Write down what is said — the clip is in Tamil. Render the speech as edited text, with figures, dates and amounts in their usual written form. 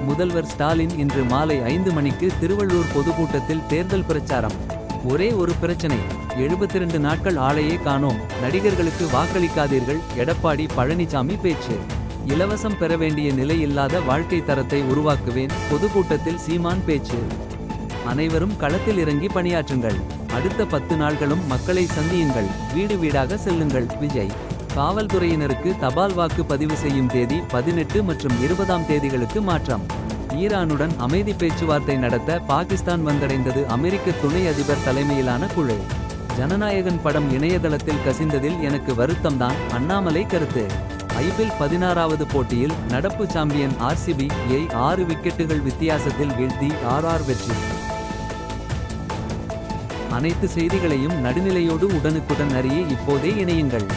முதல்வர் ஸ்டாலின் இன்று மாலை 5 மணிக்கு திருவள்ளூர் பொதுக்கூட்டத்தில் தேர்தல் பிரச்சாரம். ஒரே ஒரு பிரச்சனை, 72 நாட்கள் ஆளையே காணோம், நடிகர்களுக்கு வாக்களிக்காதீர்கள் எடப்பாடி பழனிசாமி பேச்சு. இலவசம் பெற வேண்டிய நிலை இல்லாத வாழ்க்கை தரத்தை உருவாக்குவேன் பொதுக்கூட்டத்தில் சீமான் பேச்சு. அனைவரும் களத்தில் இறங்கி பணியாற்றுங்கள். அடுத்த 10 நாள்களும் மக்களை சந்தியுங்கள், வீடு வீடாக செல்லுங்கள். விஜய். காவல்துறையினருக்கு தபால் வாக்கு பதிவு செய்யும் தேதி 18 மற்றும் 20ஆம் தேதிகளுக்கு மாற்றம். ஈரானுடன் அமைதி பேச்சுவார்த்தை நடத்த பாகிஸ்தான் வந்தடைந்தது அமெரிக்க துணை அதிபர் தலைமையிலான குழு. ஜனநாயகன் படம் இணையதளத்தில் கசிந்ததில் எனக்கு வருத்தம்தான், அண்ணாமலை கருத்து. ஐபிஎல் 16வது போட்டியில் நடப்பு சாம்பியன் RCB-யை 6 விக்கெட்டுகள் வித்தியாசத்தில் வீழ்த்தி RR வெற்றி. அனைத்து செய்திகளையும் நடுநிலையோடு உடனுக்குடன் அறிய இப்போதே இணையுங்கள்.